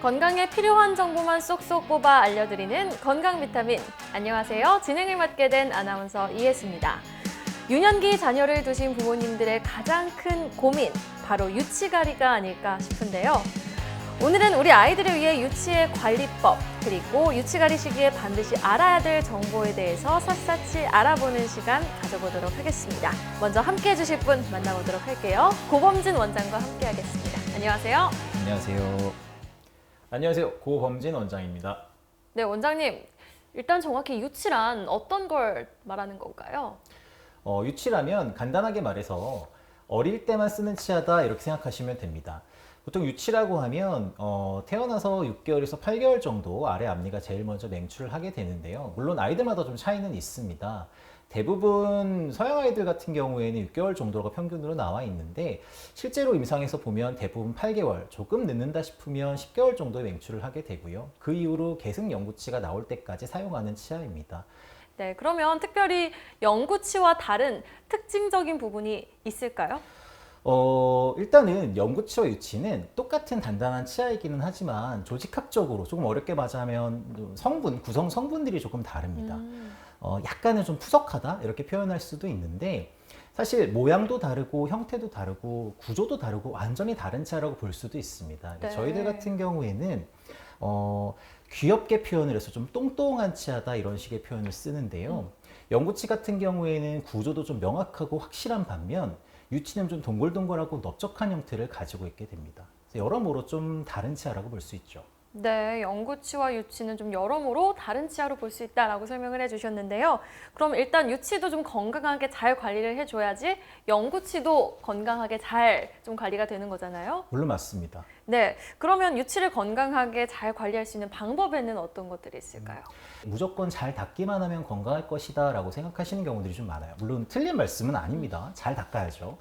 건강에 필요한 정보만 쏙쏙 뽑아 알려드리는 건강 비타민. 안녕하세요. 진행을 맡게 된 아나운서 이혜수입니다. 유년기 자녀를 두신 부모님들의 가장 큰 고민, 바로 유치가리가 아닐까 싶은데요. 오늘은 우리 아이들을 위해 유치의 관리법, 그리고 유치가리 시기에 반드시 알아야 될 정보에 대해서 샅샅이 알아보는 시간 가져보도록 하겠습니다. 먼저 함께해 주실 분 만나보도록 할게요. 고범진 원장과 함께하겠습니다. 안녕하세요. 안녕하세요. 안녕하세요. 고범진 원장입니다. 네, 원장님. 일단 정확히 유치란 어떤 걸 말하는 건가요? 유치라면 간단하게 말해서 어릴 때만 쓰는 치아다 이렇게 생각하시면 됩니다. 보통 유치라고 하면 태어나서 6개월에서 8개월 정도 아래 앞니가 제일 먼저 맹출을 하게 되는데요. 물론 아이들마다 좀 차이는 있습니다. 대부분 서양 아이들 같은 경우에는 6개월 정도가 평균으로 나와 있는데 실제로 임상에서 보면 대부분 8개월, 조금 늦는다 싶으면 10개월 정도의 맹출을 하게 되고요. 그 이후로 계승 영구치가 나올 때까지 사용하는 치아입니다. 네, 그러면 특별히 영구치와 다른 특징적인 부분이 있을까요? 일단은 영구치와 유치는 똑같은 단단한 치아이기는 하지만 조직학적으로 조금 어렵게 말하면 구성 성분들이 조금 다릅니다. 약간은 좀 푸석하다 이렇게 표현할 수도 있는데 사실 모양도 다르고 형태도 다르고 구조도 다르고 완전히 다른 치아라고 볼 수도 있습니다. 네. 저희들 같은 경우에는 귀엽게 표현을 해서 좀 똥똥한 치아다 이런 식의 표현을 쓰는데요. 영구치 같은 경우에는 구조도 좀 명확하고 확실한 반면 유치는 좀 동글동글하고 넓적한 형태를 가지고 있게 됩니다. 그래서 여러모로 좀 다른 치아라고 볼 수 있죠. 네, 영구치와 유치는 좀 여러모로 다른 치아로 볼 수 있다라고 설명을 해주셨는데요. 그럼 일단 유치도 좀 건강하게 잘 관리를 해줘야지 영구치도 건강하게 잘 좀 관리가 되는 거잖아요. 물론 맞습니다. 네, 그러면 유치를 건강하게 잘 관리할 수 있는 방법에는 어떤 것들이 있을까요? 무조건 잘 닦기만 하면 건강할 것이다 라고 생각하시는 경우들이 좀 많아요. 물론 틀린 말씀은 아닙니다. 잘 닦아야죠.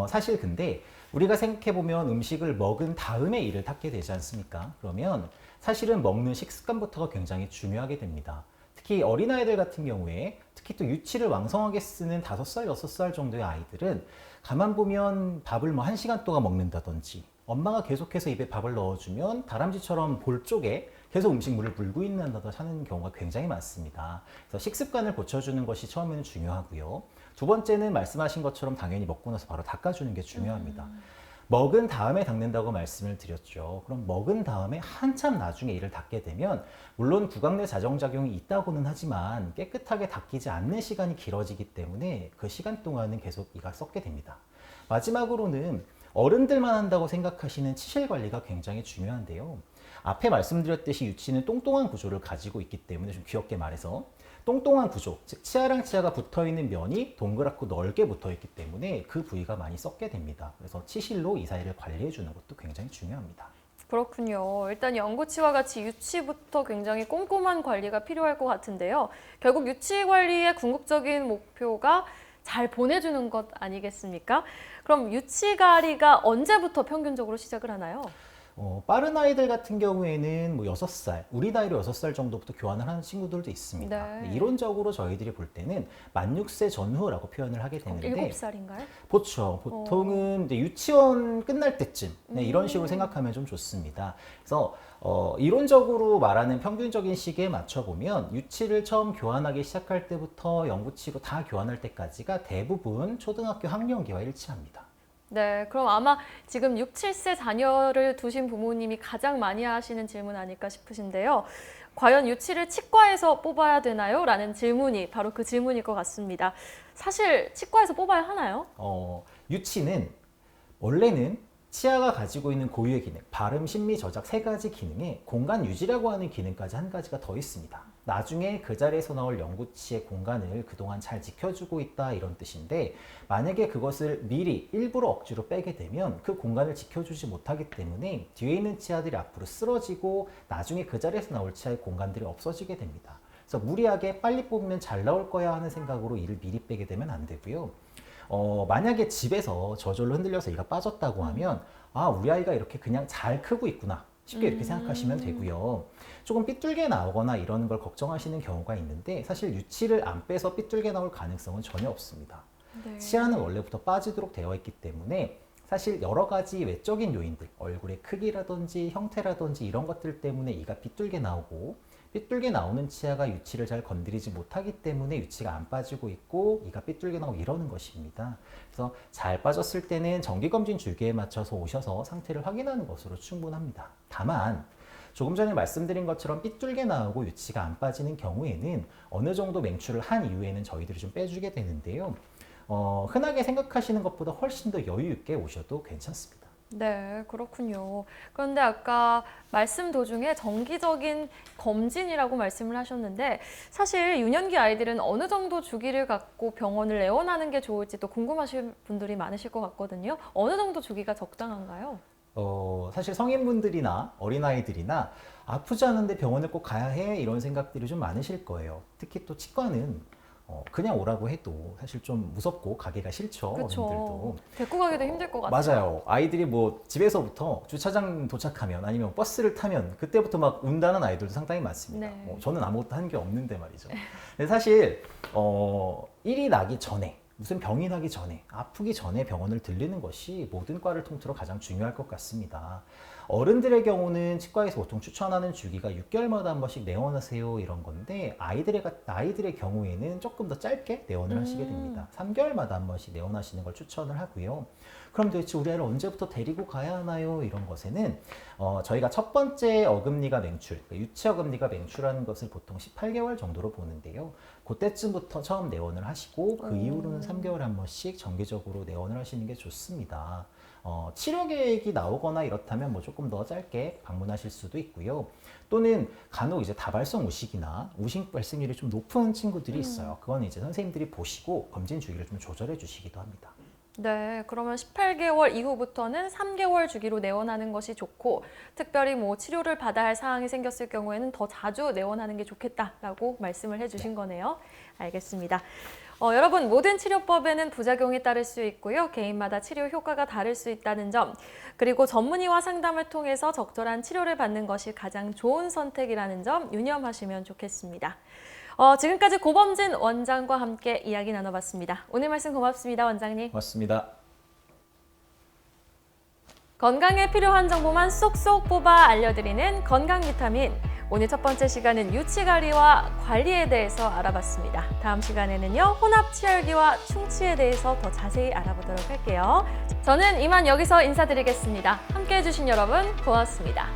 사실 근데 우리가 생각해보면 음식을 먹은 다음에 이를 닦게 되지 않습니까? 그러면 사실은 먹는 식습관부터가 굉장히 중요하게 됩니다. 특히 어린아이들 같은 경우에 특히 또 유치를 왕성하게 쓰는 5살, 6살 정도의 아이들은 가만 보면 밥을 뭐 1시간 동안 먹는다든지 엄마가 계속해서 입에 밥을 넣어주면 다람쥐처럼 볼 쪽에 계속 음식물을 물고 있는다든지 하는 경우가 굉장히 많습니다. 그래서 식습관을 고쳐주는 것이 처음에는 중요하고요. 두 번째는 말씀하신 것처럼 당연히 먹고 나서 바로 닦아주는 게 중요합니다. 먹은 다음에 닦는다고 말씀을 드렸죠. 그럼 먹은 다음에 한참 나중에 이를 닦게 되면 물론 구강 내 자정작용이 있다고는 하지만 깨끗하게 닦이지 않는 시간이 길어지기 때문에 그 시간 동안은 계속 이가 썩게 됩니다. 마지막으로는 어른들만 한다고 생각하시는 치실 관리가 굉장히 중요한데요. 앞에 말씀드렸듯이 유치는 똥똥한 구조를 가지고 있기 때문에 좀 귀엽게 말해서 똥똥한 구조, 즉 치아랑 치아가 붙어있는 면이 동그랗고 넓게 붙어있기 때문에 그 부위가 많이 썩게 됩니다. 그래서 치실로 이 사이를 관리해 주는 것도 굉장히 중요합니다. 그렇군요. 일단 영구치와 같이 유치부터 굉장히 꼼꼼한 관리가 필요할 것 같은데요. 결국 유치 관리의 궁극적인 목표가 잘 보내주는 것 아니겠습니까? 그럼 유치가리가 언제부터 평균적으로 시작을 하나요? 빠른 아이들 같은 경우에는 뭐 6살, 우리 나이로 6살 정도부터 교환을 하는 친구들도 있습니다. 네. 이론적으로 저희들이 볼 때는 만 6세 전후라고 표현을 하게 되는데 7살인가요? 그렇죠. 보통은 이제 유치원 끝날 때쯤 이런 식으로 생각하면 좀 좋습니다. 그래서 이론적으로 말하는 평균적인 시기에 맞춰보면 유치를 처음 교환하기 시작할 때부터 영구치로 다 교환할 때까지가 대부분 초등학교 학령기와 일치합니다. 네, 그럼 아마 지금 6, 7세 자녀를 두신 부모님이 가장 많이 하시는 질문 아닐까 싶으신데요. 과연 유치를 치과에서 뽑아야 되나요? 라는 질문이 바로 그 질문일 것 같습니다. 사실 치과에서 뽑아야 하나요? 유치는 원래는 치아가 가지고 있는 고유의 기능, 발음, 심미, 저작 3가지 기능에 공간 유지라고 하는 기능까지 한 가지가 더 있습니다. 나중에 그 자리에서 나올 영구치의 공간을 그동안 잘 지켜주고 있다 이런 뜻인데 만약에 그것을 미리 일부러 억지로 빼게 되면 그 공간을 지켜주지 못하기 때문에 뒤에 있는 치아들이 앞으로 쓰러지고 나중에 그 자리에서 나올 치아의 공간들이 없어지게 됩니다. 그래서 무리하게 빨리 뽑으면 잘 나올 거야 하는 생각으로 이를 미리 빼게 되면 안 되고요. 만약에 집에서 저절로 흔들려서 이가 빠졌다고 하면 아, 우리 아이가 이렇게 그냥 잘 크고 있구나 쉽게 이렇게 생각하시면 되고요. 조금 삐뚤게 나오거나 이런 걸 걱정하시는 경우가 있는데 사실 유치를 안 빼서 삐뚤게 나올 가능성은 전혀 없습니다. 네. 치아는 원래부터 빠지도록 되어 있기 때문에 사실 여러 가지 외적인 요인들, 얼굴의 크기라든지 형태라든지 이런 것들 때문에 이가 삐뚤게 나오고, 삐뚤게 나오는 치아가 유치를 잘 건드리지 못하기 때문에 유치가 안 빠지고 있고 이가 삐뚤게 나오고 이러는 것입니다. 그래서 잘 빠졌을 때는 정기검진 주기에 맞춰서 오셔서 상태를 확인하는 것으로 충분합니다. 다만 조금 전에 말씀드린 것처럼 삐뚤게 나오고 유치가 안 빠지는 경우에는 어느 정도 맹출을 한 이후에는 저희들이 좀 빼주게 되는데요. 흔하게 생각하시는 것보다 훨씬 더 여유 있게 오셔도 괜찮습니다. 네, 그렇군요. 그런데 아까 말씀 도중에 정기적인 검진이라고 말씀을 하셨는데 사실 유년기 아이들은 어느 정도 주기를 갖고 병원을 내원하는 게 좋을지 또 궁금하신 분들이 많으실 것 같거든요. 어느 정도 주기가 적당한가요? 사실 성인분들이나 어린아이들이나 아프지 않은데 병원을 꼭 가야 해 이런 생각들이 좀 많으실 거예요. 특히 또 치과는 그냥 오라고 해도 사실 좀 무섭고 가기가 싫죠. 그렇죠. 어른들도. 데리고 가기도 힘들 것 같아요. 맞아요. 아이들이 뭐 집에서부터 주차장 도착하면 아니면 버스를 타면 그때부터 막 운다는 아이들도 상당히 많습니다. 네. 저는 아무것도 한 게 없는데 말이죠. 근데 사실 일이 나기 전에 무슨 병이 나기 전에 아프기 전에 병원을 들리는 것이 모든 과를 통틀어 가장 중요할 것 같습니다. 어른들의 경우는 치과에서 보통 추천하는 주기가 6개월마다 한 번씩 내원하세요 이런 건데 아이들의 경우에는 조금 더 짧게 내원을 하시게 됩니다. 3개월마다 한 번씩 내원하시는 걸 추천을 하고요. 그럼 도대체 우리 아이를 언제부터 데리고 가야 하나요? 이런 것에는 저희가 첫 번째 어금니가 맹출, 유치 어금니가 맹출하는 것을 보통 18개월 정도로 보는데요. 그때쯤부터 처음 내원을 하시고 그 이후로는 3개월에 한 번씩 정기적으로 내원을 하시는 게 좋습니다. 치료 계획이 나오거나 이렇다면 뭐 조금 더 짧게 방문하실 수도 있고요. 또는 간혹 이제 다발성 우식이나 우식 발생률이 좀 높은 친구들이 있어요. 그건 이제 선생님들이 보시고 검진 주기를 좀 조절해 주시기도 합니다. 네, 그러면 18개월 이후부터는 3개월 주기로 내원하는 것이 좋고 특별히 뭐 치료를 받아야 할 사항이 생겼을 경우에는 더 자주 내원하는 게 좋겠다라고 말씀을 해주신 거네요. 알겠습니다. 여러분 모든 치료법에는 부작용이 따를 수 있고요. 개인마다 치료 효과가 다를 수 있다는 점 그리고 전문의와 상담을 통해서 적절한 치료를 받는 것이 가장 좋은 선택이라는 점 유념하시면 좋겠습니다. 지금까지 고범진 원장과 함께 이야기 나눠봤습니다. 오늘 말씀 고맙습니다, 원장님. 고맙습니다. 건강에 필요한 정보만 쏙쏙 뽑아 알려드리는 건강 비타민. 오늘 첫 번째 시간은 유치관리와 관리에 대해서 알아봤습니다. 다음 시간에는요, 혼합 치열기와 충치에 대해서 더 자세히 알아보도록 할게요. 저는 이만 여기서 인사드리겠습니다. 함께해 주신 여러분 고맙습니다.